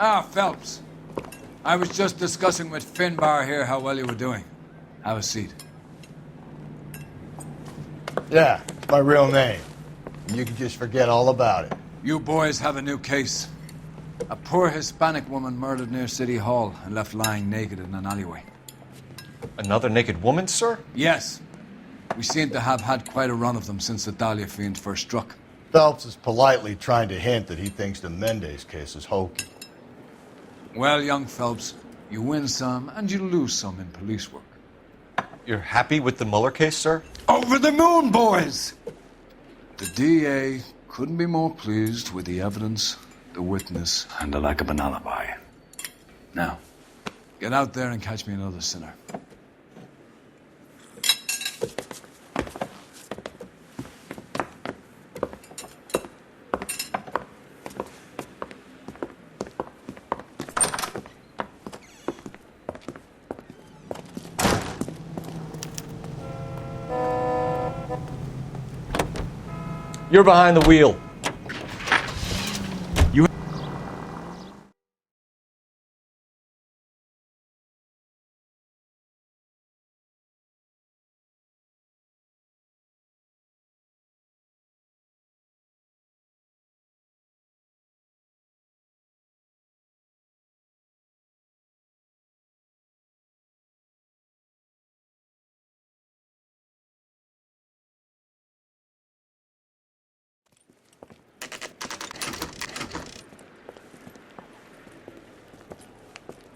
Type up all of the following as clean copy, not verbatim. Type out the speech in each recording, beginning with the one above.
Ah, Phelps. I was just discussing with Finbar here how well you were doing. Have a seat. Yeah, my real name. You can just forget all about it. You boys have a new case. A poor Hispanic woman murdered near City Hall and left lying naked in an alleyway. Another naked woman, sir? Yes. We seem to have had quite a run of them since the Dahlia fiend first struck. Phelps is politely trying to hint that he thinks the Mendez case is hokey. Well, young Phelps, you win some and you lose some in police work. You're happy with the Mueller case, sir? Over the moon, boys! The DA couldn't be more pleased with the evidence, the witness, and the lack of an alibi. Now, get out there and catch me another sinner. You're behind the wheel.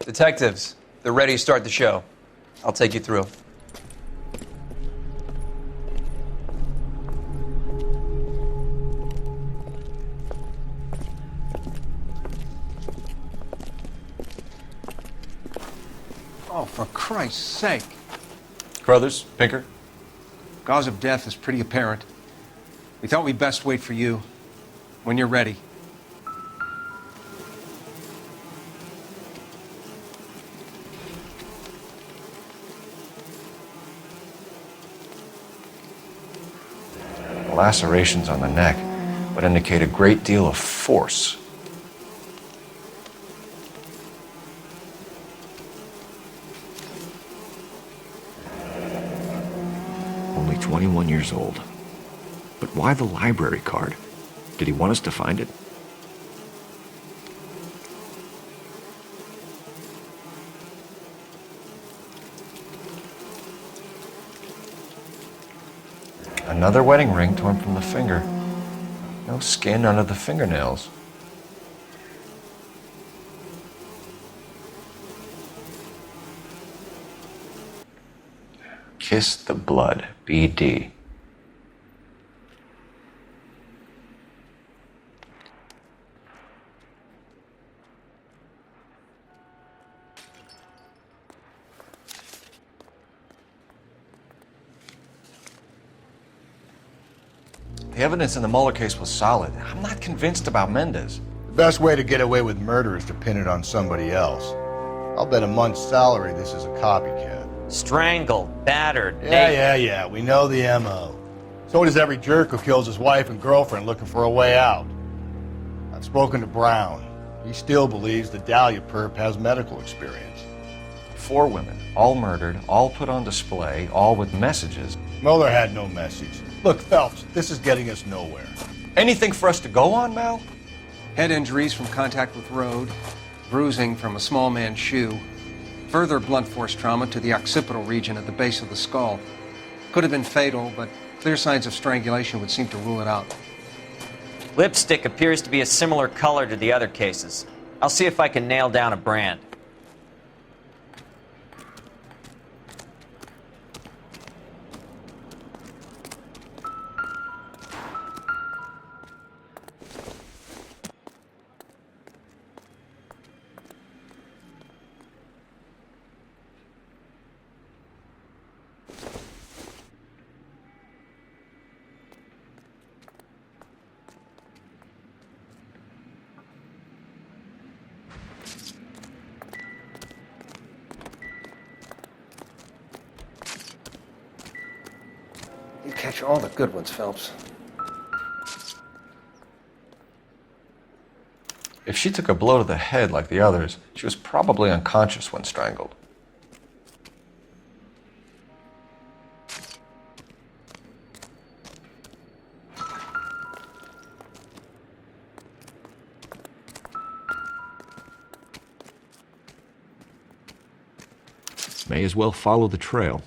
Detectives, they're ready to start the show. I'll take you through. Oh, for Christ's sake. Crothers, Pinker. Cause of death is pretty apparent. We thought we'd best wait for you. When you're ready. Lacerations on the neck would indicate a great deal of force. Only 21 years old. But why the library card? Did he want us to find it? Another wedding ring torn from the finger. No skin under the fingernails. Kiss the blood, BD. The evidence in the Mueller case was solid. I'm not convinced about Mendez. The best way to get away with murder is to pin it on somebody else. I'll bet a month's salary this is a copycat. Strangled, battered, Yeah, we know the M.O. So does every jerk who kills his wife and girlfriend looking for a way out. I've spoken to Brown. He still believes the Dahlia perp has medical experience. 4 women, all murdered, all put on display, all with messages. Mueller had no message. Look, Phelps, this is getting us nowhere. Anything for us to go on, Mal? Head injuries from contact with road, bruising from a small man's shoe, further blunt force trauma to the occipital region at the base of the skull. Could have been fatal, but clear signs of strangulation would seem to rule it out. Lipstick appears to be a similar color to the other cases. I'll see if I can nail down a brand. You catch all the good ones, Phelps. If she took a blow to the head like the others, she was probably unconscious when strangled. May as well follow the trail.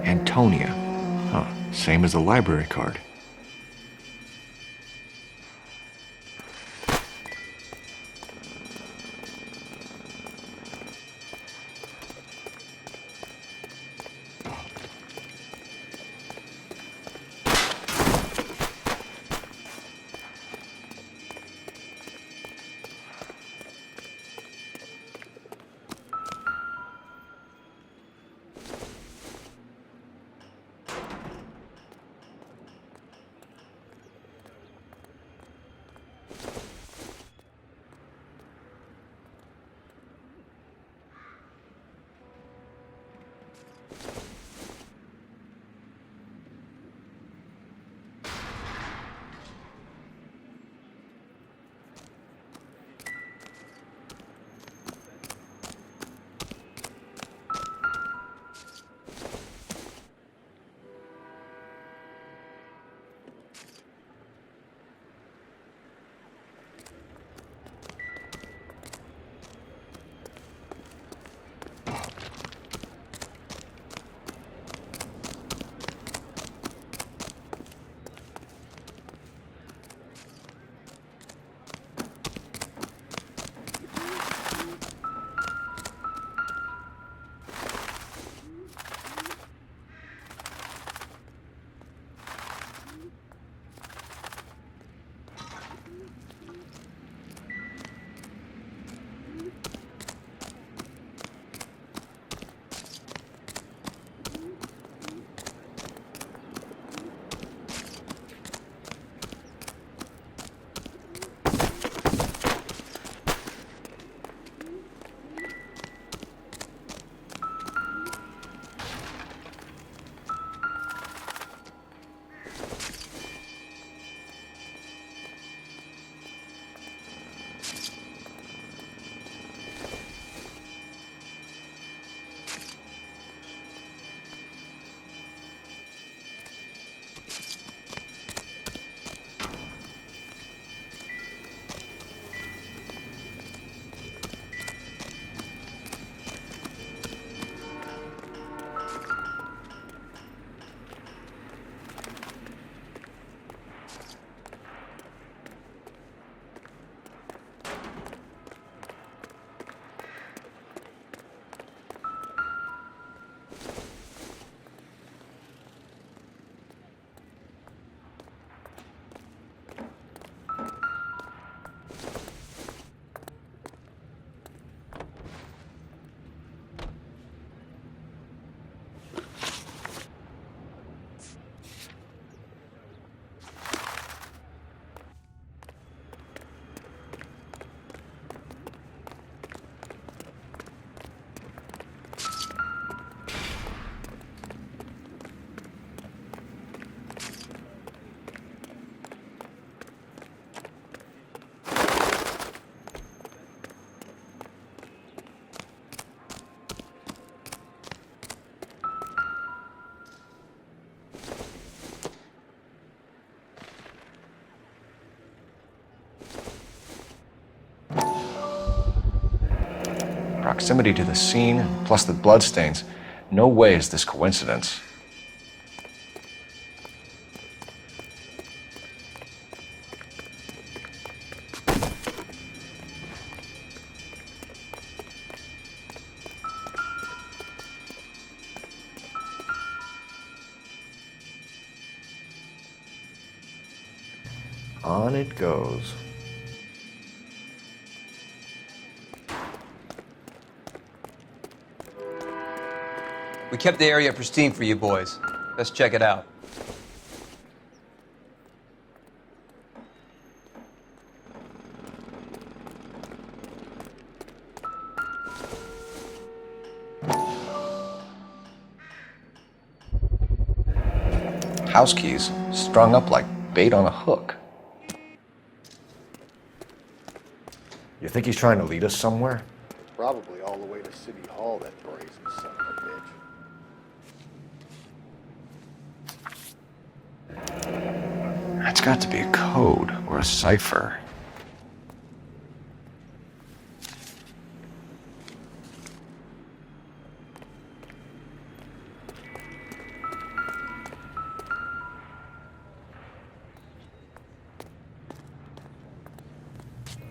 Antonia. Huh, same as the library card. Proximity to the scene, plus the bloodstains. No way is this coincidence. On it goes. We kept the area pristine for you boys. Let's check it out. House keys strung up like bait on a hook. You think he's trying to lead us somewhere? Probably all the way to City Hall, that brazen son of a bitch. That's got to be a code or a cipher.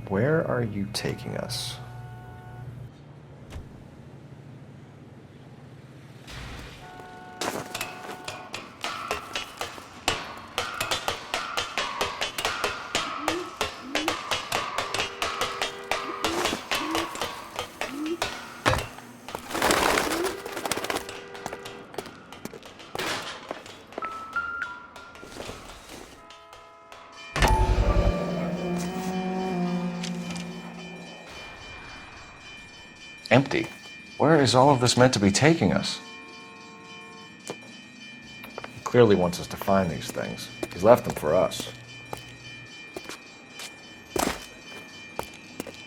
Where are you taking us? Empty. Where is all of this meant to be taking us? He clearly wants us to find these things. He's left them for us.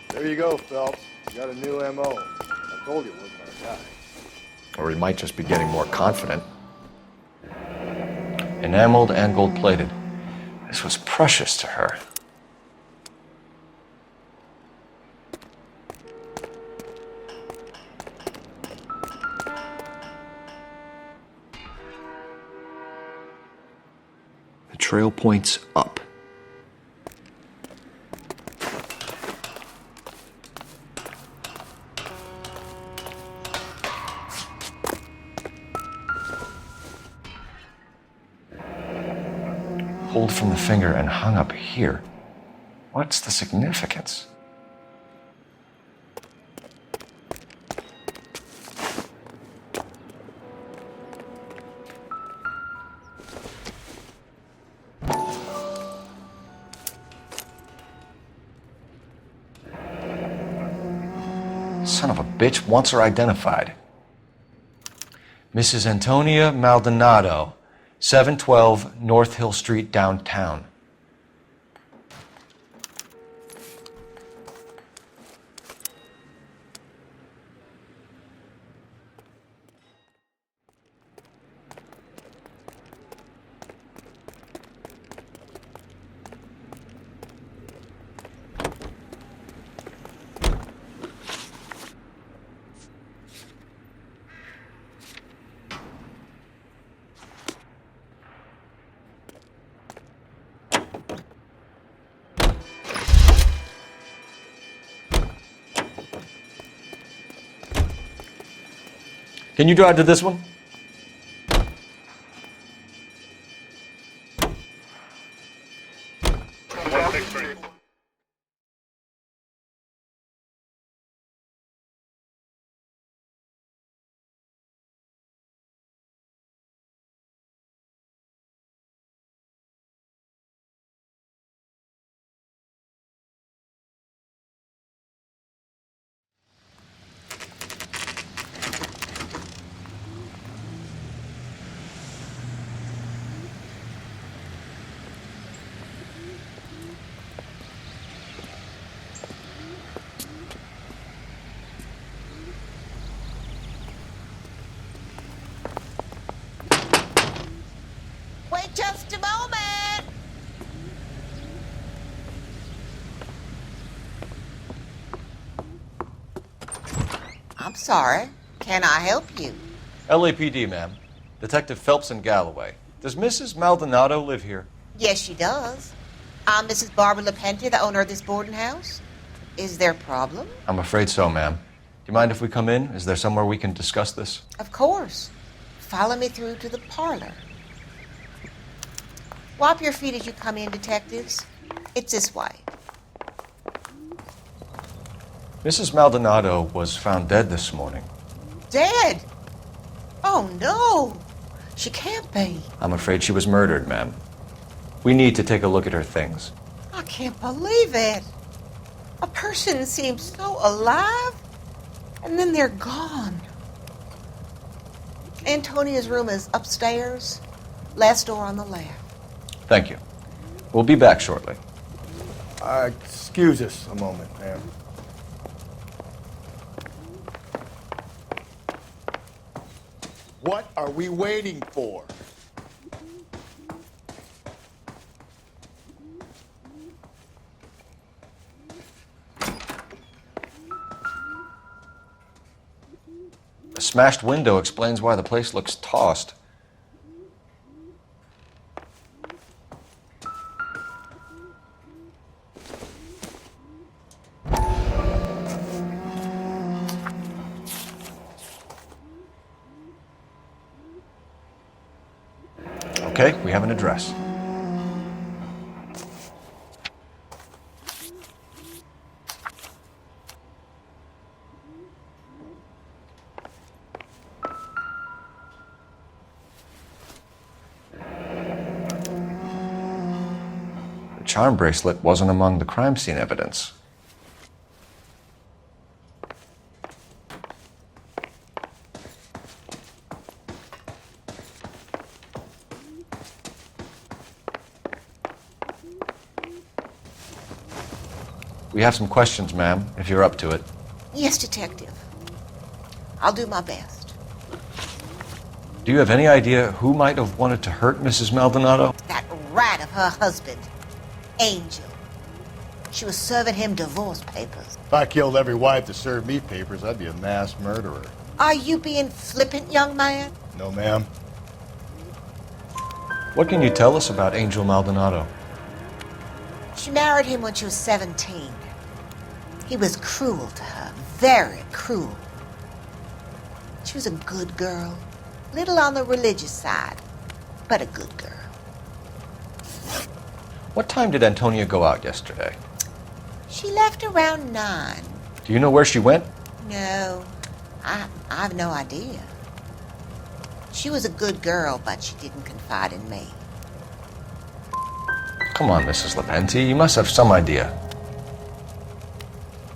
There you go, Phelps. You got a new M.O. I told you it wasn't our guy. Or he might just be getting more confident. Enameled and gold-plated. This was precious to her. The trail points up. Pulled from the finger and hung up here. What's the significance? Son of a bitch wants her identified. Mrs. Antonia Maldonado, 712 North Hill Street, downtown. Can you drive to this one? Wait just a moment. I'm sorry. Can I help you? LAPD, ma'am. Detective Phelps and Galloway. Does Mrs. Maldonado live here? Yes, she does. I'm Mrs. Barbara LaPente, the owner of this boarding house. Is there a problem? I'm afraid so, ma'am. Do you mind if we come in? Is there somewhere we can discuss this? Of course. Follow me through to the parlor. Wipe your feet as you come in, detectives. It's this way. Mrs. Maldonado was found dead this morning. Dead? Oh, no. She can't be. I'm afraid she was murdered, ma'am. We need to take a look at her things. I can't believe it. A person seems so alive, and then they're gone. Antonia's room is upstairs. Last door on the left. Thank you. We'll be back shortly. Excuse us a moment, ma'am. What are we waiting for? A smashed window explains why the place looks tossed. Okay, we have an address. The charm bracelet wasn't among the crime scene evidence. We have some questions, ma'am, if you're up to it. Yes, Detective. I'll do my best. Do you have any idea who might have wanted to hurt Mrs. Maldonado? That rat of her husband, Angel. She was serving him divorce papers. If I killed every wife to serve me papers, I'd be a mass murderer. Are you being flippant, young man? No, ma'am. What can you tell us about Angel Maldonado? She married him when she was 17. He was cruel to her, very cruel. She was a good girl, little on the religious side, but a good girl. What time did Antonia go out yesterday? She left around 9. Do you know where she went? No, I have no idea. She was a good girl, but she didn't confide in me. Come on, Mrs. Lepenti, you must have some idea.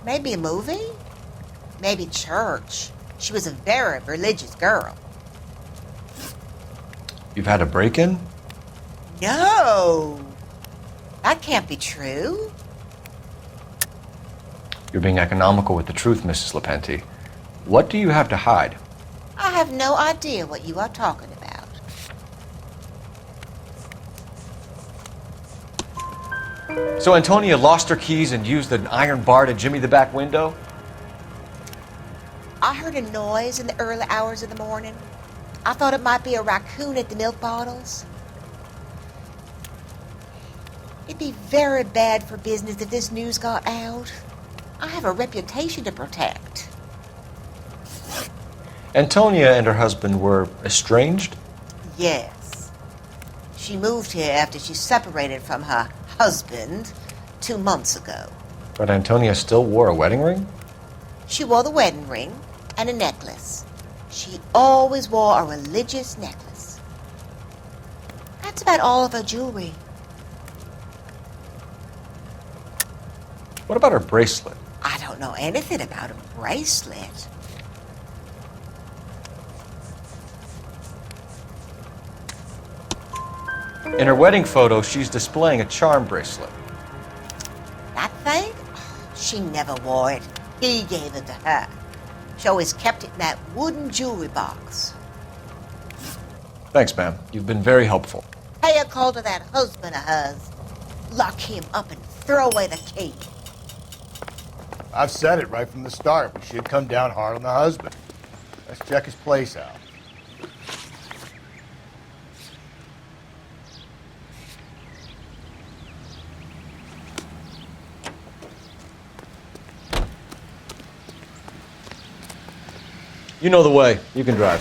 Maybe a movie? Maybe church. She was a very religious girl. You've had a break-in? No! That can't be true. You're being economical with the truth, Mrs. Lepenti. What do you have to hide? I have no idea what you are talking about. So Antonia lost her keys and used an iron bar to jimmy the back window? I heard a noise in the early hours of the morning. I thought it might be a raccoon at the milk bottles. It'd be very bad for business if this news got out. I have a reputation to protect. Antonia and her husband were estranged? Yes. She moved here after she separated from her husband 2 months ago. But Antonia still wore a wedding ring? She wore the wedding ring and a necklace. She always wore a religious necklace. That's about all of her jewelry. What about her bracelet? I don't know anything about a bracelet. In her wedding photo, she's displaying a charm bracelet. That thing? She never wore it. He gave it to her. She always kept it in that wooden jewelry box. Thanks, ma'am. You've been very helpful. Pay a call to that husband of hers. Lock him up and throw away the key. I've said it right from the start. We should come down hard on the husband. Let's check his place out. You know the way. You can drive.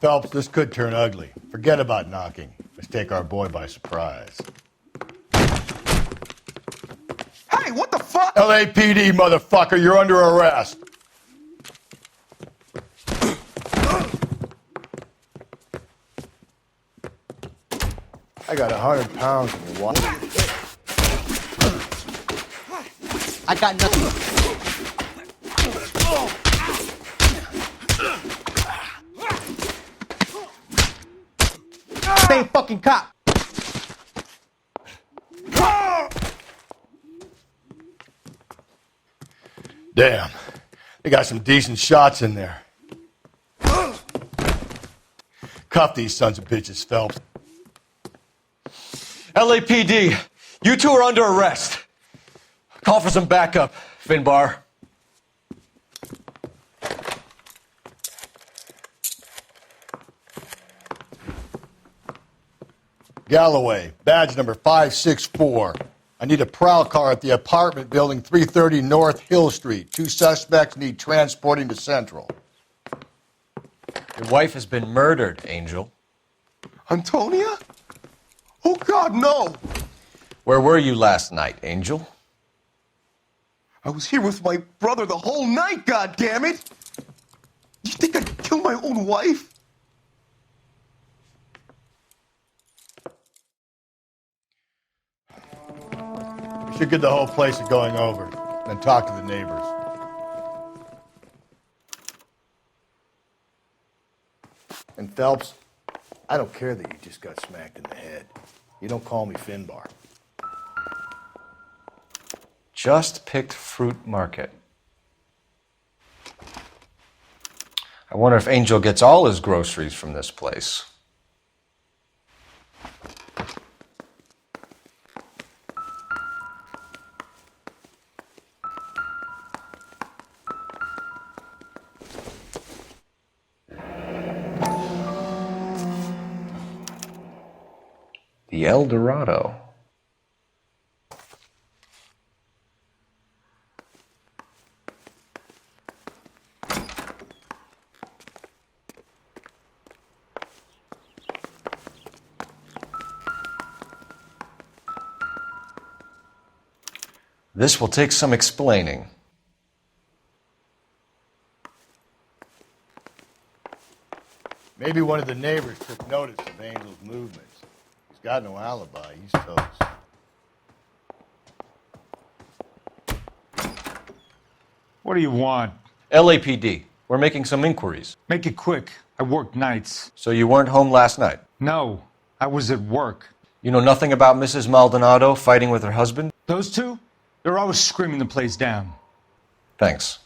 Phelps, this could turn ugly. Forget about knocking. Let's take our boy by surprise. Hey, what the fuck? LAPD, motherfucker, you're under arrest. I got 100 pounds in your wallet. I got nothing. Same fucking cop. Damn, they got some decent shots in there. Cuff these sons of bitches, Phelps. LAPD, you two are under arrest. Call for some backup, Finbar. Galloway, badge number 564. I need a prowl car at the apartment building 330 North Hill Street. 2 suspects need transporting to Central. Your wife has been murdered, Angel. Antonia? Oh, God, no. Where were you last night, Angel? I was here with my brother the whole night, God damn it! You think I'd kill my own wife? We should get the whole place a going over, then talk to the neighbors. And Phelps, I don't care that you just got smacked in the head. You don't call me Finbar. Just picked Fruit Market. I wonder if Angel gets all his groceries from this place. The El Dorado. This will take some explaining. Maybe one of the neighbors took notice of Angel's movements. He's got no alibi. He's toast. What do you want? LAPD, we're making some inquiries. Make it quick. I work nights. So you weren't home last night? No, I was at work. You know nothing about Mrs. Maldonado fighting with her husband? Those two? They're always screaming the place down. Thanks.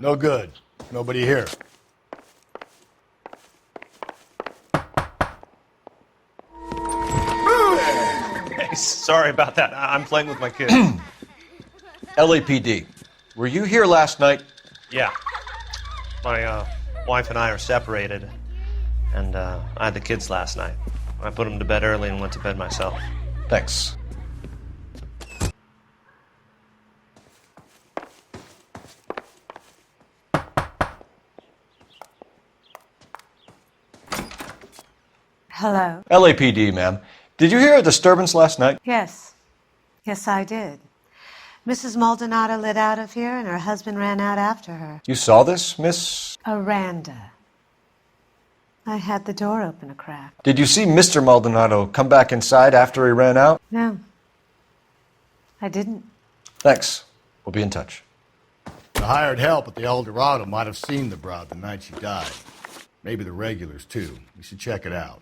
No good. Nobody here. Hey, sorry about that. I'm playing with my kids. LAPD, were you here last night? Yeah. My wife and I are separated, and I had the kids last night. I put them to bed early and went to bed myself. Thanks. Hello? LAPD, ma'am. Did you hear a disturbance last night? Yes. Yes, I did. Mrs. Maldonado lit out of here, and her husband ran out after her. You saw this, Miss? Aranda. I had the door open a crack. Did you see Mr. Maldonado come back inside after he ran out? No. I didn't. Thanks. We'll be in touch. The hired help at the El Dorado might have seen the broad the night she died. Maybe the regulars, too. We should check it out.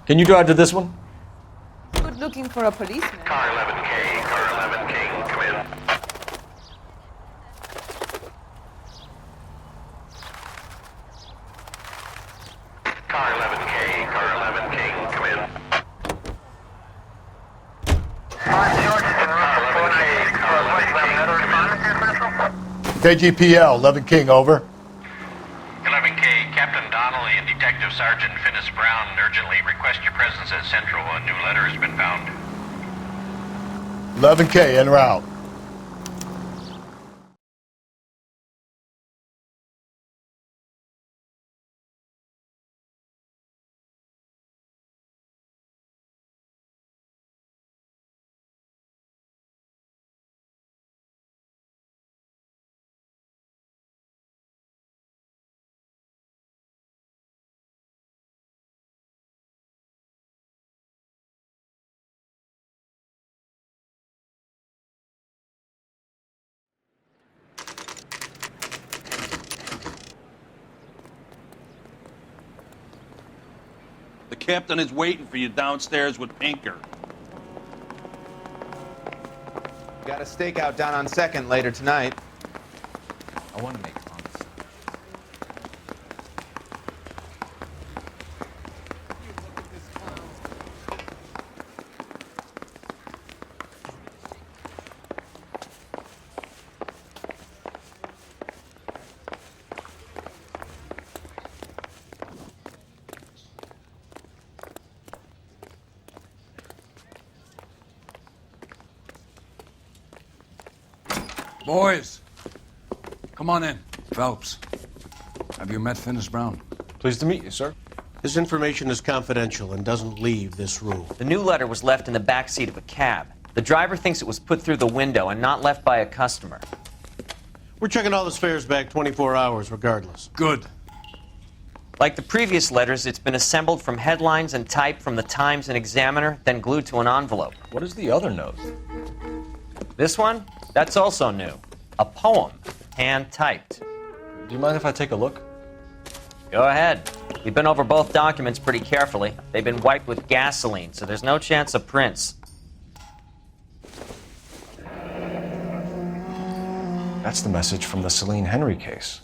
Can you drive to this one? Good looking for a policeman. Car 11K, car 11K, come in. Car 11K, car 11K, come in. KGPL, 11 King, over. 11K, Captain Donnelly and Detective Sergeant Finis Brown urgently request your presence at Central. A new letter has been found. 11K, en route. The captain is waiting for you downstairs with Pinker. Got a stakeout down on 2nd later tonight. I want to make promises. Boys, come on in. Phelps, have you met Finis Brown? Pleased to meet you, sir. This information is confidential and doesn't leave this room. The new letter was left in the back seat of a cab. The driver thinks it was put through the window and not left by a customer. We're checking all this fares back 24 hours regardless. Good. Like the previous letters, it's been assembled from headlines and type from the Times and Examiner, then glued to an envelope. What is the other note? This one? That's also new. A poem, hand-typed. Do you mind if I take a look? Go ahead. We've been over both documents pretty carefully. They've been wiped with gasoline, so there's no chance of prints. That's the message from the Celine Henry case.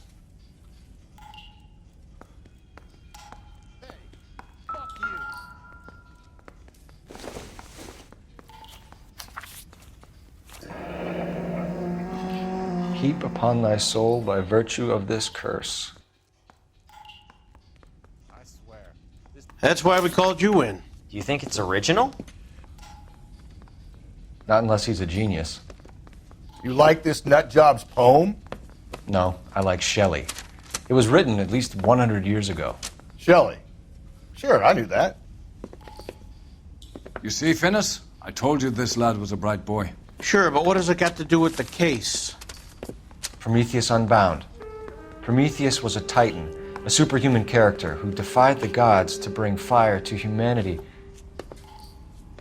Heap upon thy soul by virtue of this curse. I swear. That's why we called you in. Do you think it's original? Not unless he's a genius. You like this nut job's poem? No, I like Shelley. It was written at least 100 years ago. Shelley? Sure, I knew that. You see, Finis? I told you this lad was a bright boy. Sure, but what has it got to do with the case? Prometheus Unbound. Prometheus was a titan, a superhuman character who defied the gods to bring fire to humanity.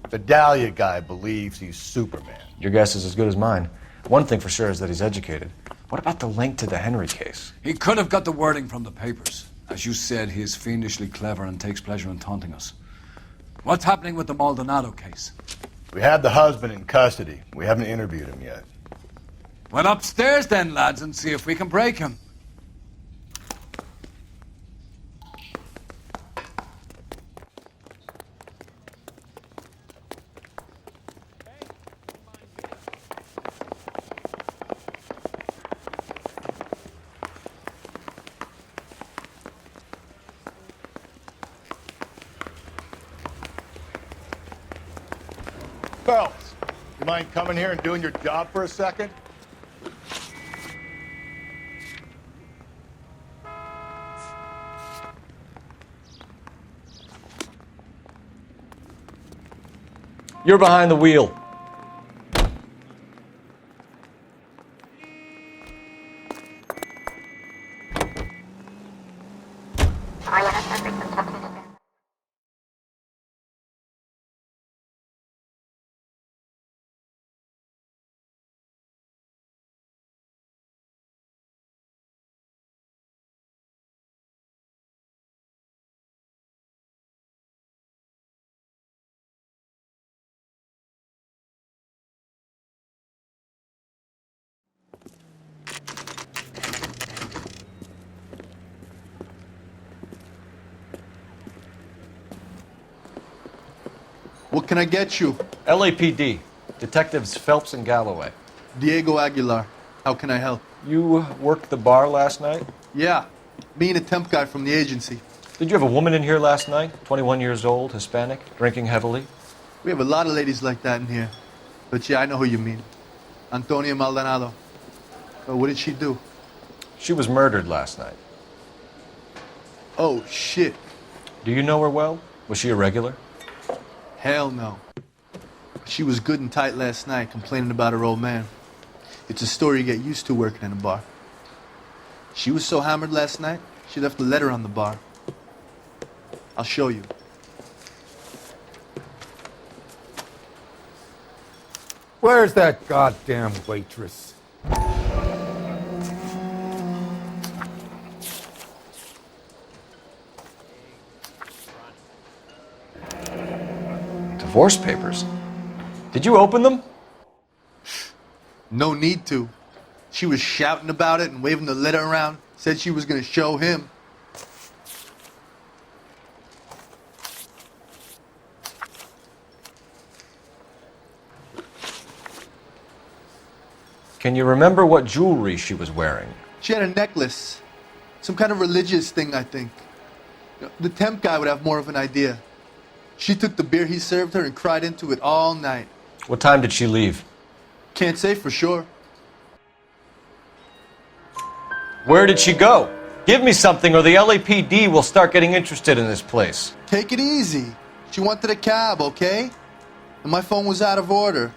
The Dahlia guy believes he's Superman. Your guess is as good as mine. One thing for sure is that he's educated. What about the link to the Henry case? He could have got the wording from the papers. As you said, he is fiendishly clever and takes pleasure in taunting us. What's happening with the Maldonado case? We have the husband in custody. We haven't interviewed him yet. Well, upstairs then, lads, and see if we can break him. Phelps, you mind coming here and doing your job for a second? You're behind the wheel. What can I get you? LAPD. Detectives Phelps and Galloway. Diego Aguilar. How can I help? You worked the bar last night? Yeah. Me and a temp guy from the agency. Did you have a woman in here last night? 21 years old, Hispanic, drinking heavily? We have a lot of ladies like that in here. But yeah, I know who you mean. Antonia Maldonado. What did she do? She was murdered last night. Oh, shit. Do you know her well? Was she a regular? Hell no. She was good and tight last night, complaining about her old man. It's a story you get used to working in a bar. She was so hammered last night, she left a letter on the bar. I'll show you. Where's that goddamn waitress? Divorce papers? Did you open them? No need to. She was shouting about it and waving the letter around. Said she was going to show him. Can you remember what jewelry she was wearing? She had a necklace. Some kind of religious thing, I think. The temp guy would have more of an idea. She took the beer he served her and cried into it all night. What time did she leave? Can't say for sure. Where did she go? Give me something or the LAPD will start getting interested in this place. Take it easy. She wanted a cab, okay? And my phone was out of order.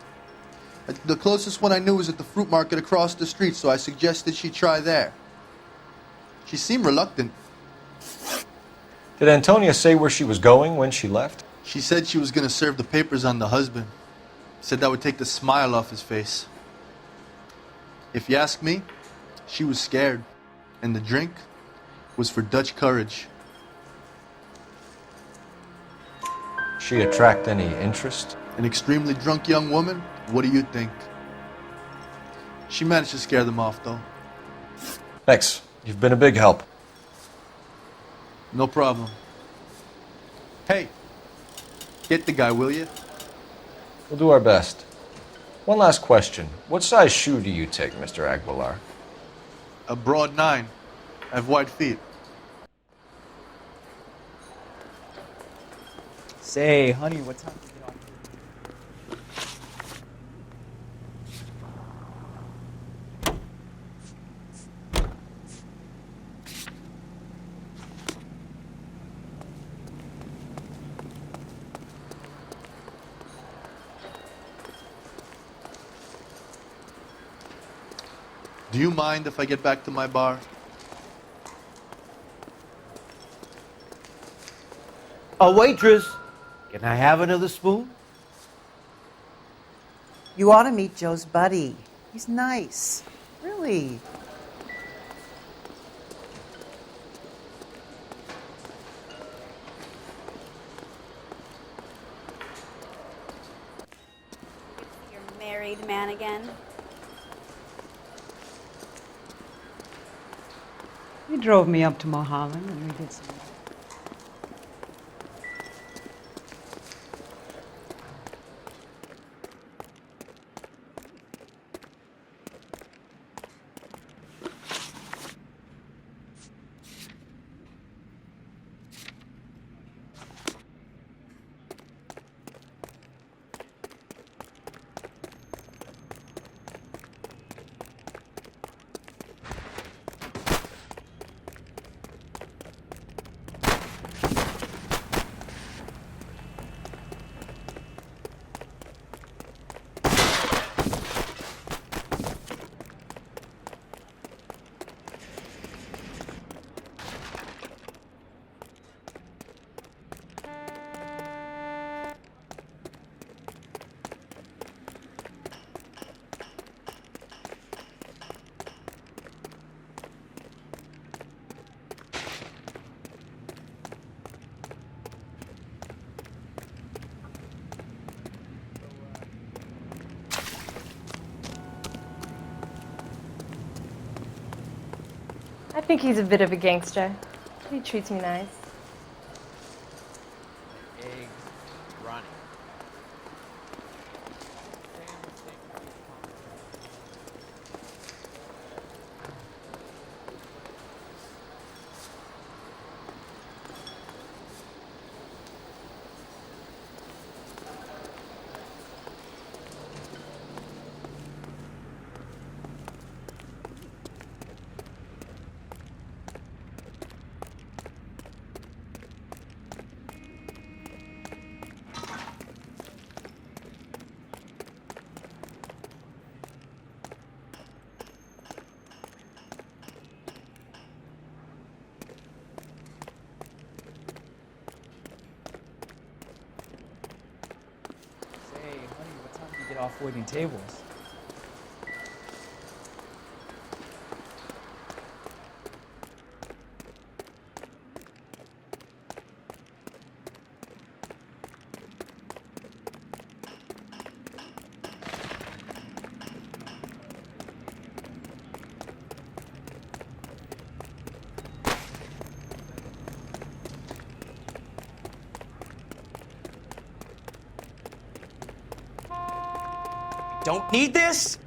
The closest one I knew was at the fruit market across the street, so I suggested she try there. She seemed reluctant. Did Antonia say where she was going when she left? She said she was going to serve the papers on the husband. Said that would take the smile off his face. If you ask me, she was scared. And the drink was for Dutch courage. She attract any interest? An extremely drunk young woman? What do you think? She managed to scare them off, though. Thanks. You've been a big help. No problem. Hey, get the guy, will you? We'll do our best. One last question. What size shoe do you take, Mr. Aguilar? A broad 9. I have wide feet. Say, honey, what time to get off? Do you mind if I get back to my bar? A waitress! Can I have another spoon? You ought to meet Joe's buddy. He's nice. Really. Your married man again? He drove me up to Mulholland and we did some. I think he's a bit of a gangster. He treats me nice. Egg, Ronnie. get off waiting tables. Don't need this?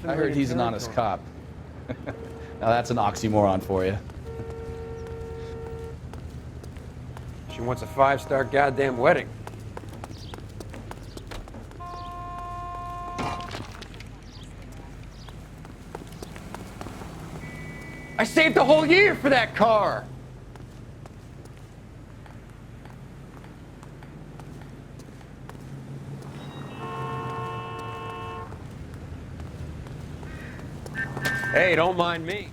I heard he's an honest cop. Now that's an oxymoron for you. She wants a 5-star goddamn wedding. I saved a whole year for that car! Hey, don't mind me.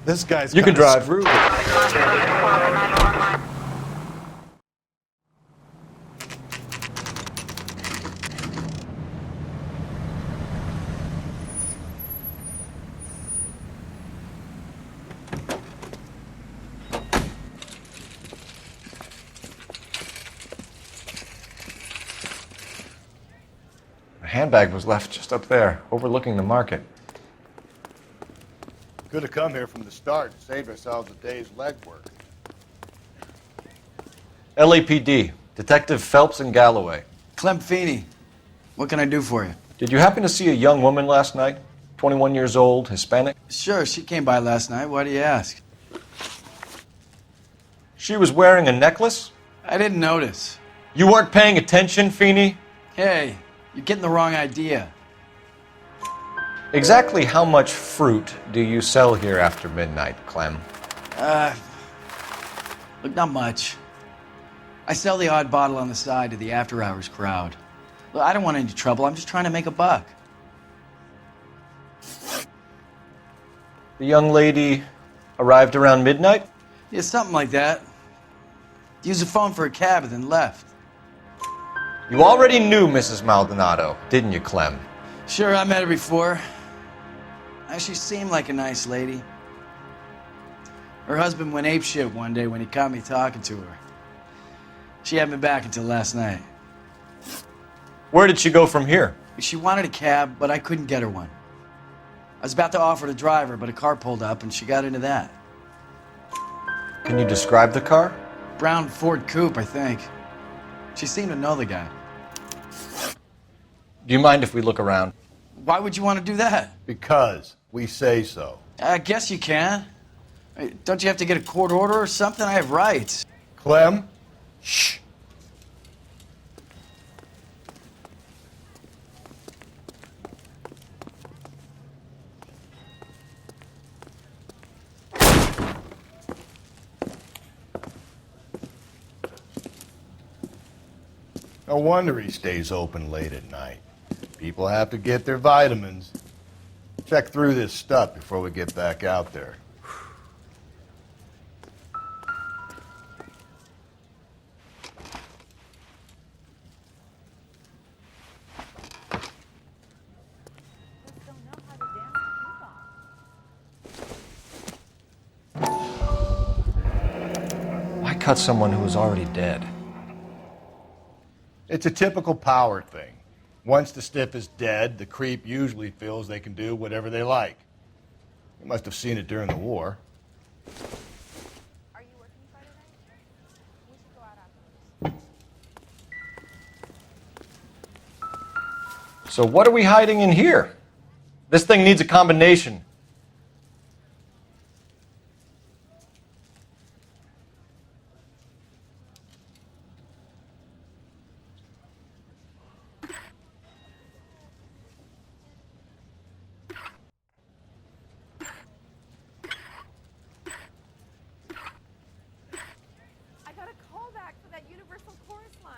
This guy's You can kinda drive. screwed. The handbag was left just up there, overlooking the market. Could have come here from the start and saved ourselves a day's legwork. LAPD, Detective Phelps and Galloway. Clem Feeney, what can I do for you? Did you happen to see a young woman last night? 21 years old, Hispanic? Sure, she came by last night. Why do you ask? She was wearing a necklace? I didn't notice. You weren't paying attention, Feeney? Hey, you're getting the wrong idea. Exactly how much fruit do you sell here after midnight, Clem? Look, not much. I sell the odd bottle on the side to the after-hours crowd. Look, I don't want any trouble. I'm just trying to make a buck. The young lady arrived around midnight? Yeah, something like that. Used the phone for a cab and then left. You already knew Mrs. Maldonado, didn't you, Clem? Sure, I met her before. She seemed like a nice lady. Her husband went apeshit one day when he caught me talking to her. She hadn't been back until last night. Where did she go from here? She wanted a cab, but I couldn't get her one. I was about to offer to drive her, but a car pulled up and she got into that. Can you describe the car? Brown Ford Coupe, I think. She seemed to know the guy. Do you mind if we look around? Why would you want to do that? Because we say so. I guess you can. Don't you have to get a court order or something? I have rights. Clem? Shh. No wonder he stays open late at night. People have to get their vitamins. Check through this stuff before we get back out there. cut someone who was already dead? It's a typical power thing. Once the stiff is dead, the creep usually feels they can do whatever they like. You must have seen it during the war. Are you working Friday night? We should go out afterwards. So what are we hiding in here? This thing needs a combination. I got a call back for that Universal Chorus line.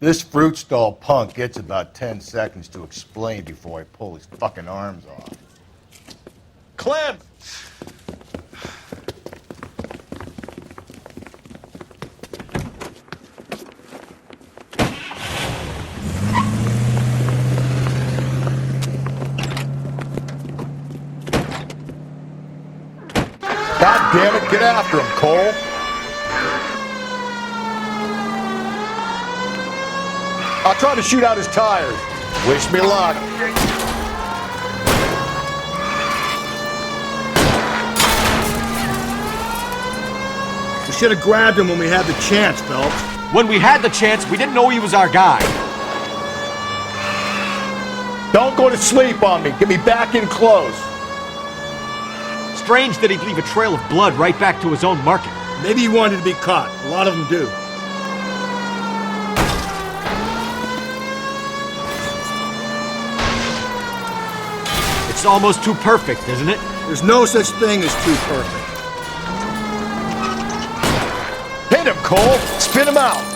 This fruit stall punk gets about 10 seconds to explain before I pull his fucking arms off. Clem! God damn it, get after him, Cole! I'll try to shoot out his tires. Wish me luck. We should have grabbed him when we had the chance, Phelps. When we had the chance, we didn't know he was our guy. Don't go to sleep on me. Get me back in close. Strange that he'd leave a trail of blood right back to his own market. Maybe he wanted to be caught. A lot of them do. It's almost too perfect, isn't it? There's no such thing as too perfect. Hit him, Cole! Spin him out!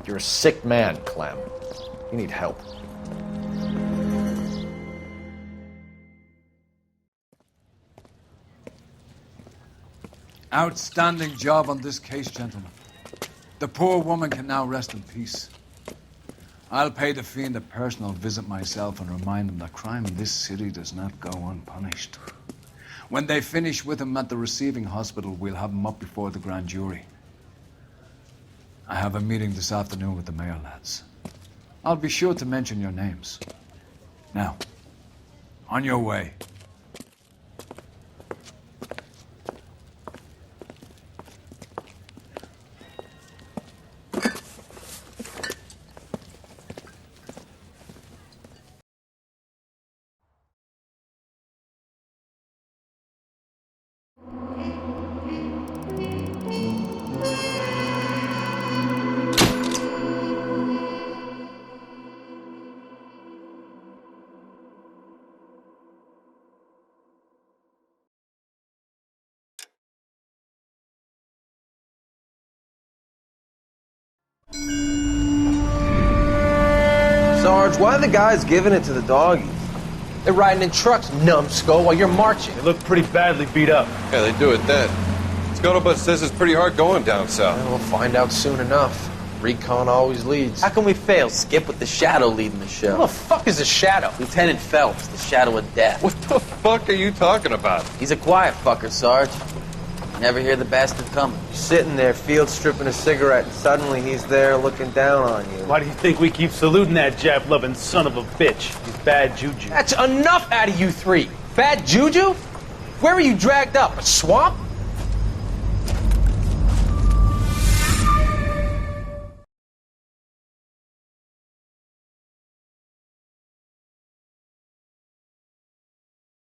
You're a sick man, Clem. You need help. Outstanding job on this case, gentlemen. The poor woman can now rest in peace. I'll pay the fiend a personal visit myself and remind him that crime in this city does not go unpunished. When they finish with him at the receiving hospital, we'll have him up before the grand jury. I have a meeting this afternoon with the mayor lads. I'll be sure to mention your names. Now, on your way. Sarge, why are the guys giving it to the doggies? They're riding in trucks, numbskull, while you're marching. They look pretty badly beat up. Yeah, they do it then. Scuttlebutt says it's pretty hard going down south. We'll find out soon enough. Recon always leads. How can we fail? Skip with the Shadow leading the show. Who the fuck is the Shadow? Lieutenant Phelps, the Shadow of Death. What the fuck are you talking about? He's a quiet fucker, Sarge. You never hear the bastard coming. You're sitting there, field stripping a cigarette, and suddenly he's there looking down on you. Why do you think we keep saluting that Jap-loving son of a bitch? He's bad juju. That's enough out of you three. Bad juju? Where were you dragged up? A swamp?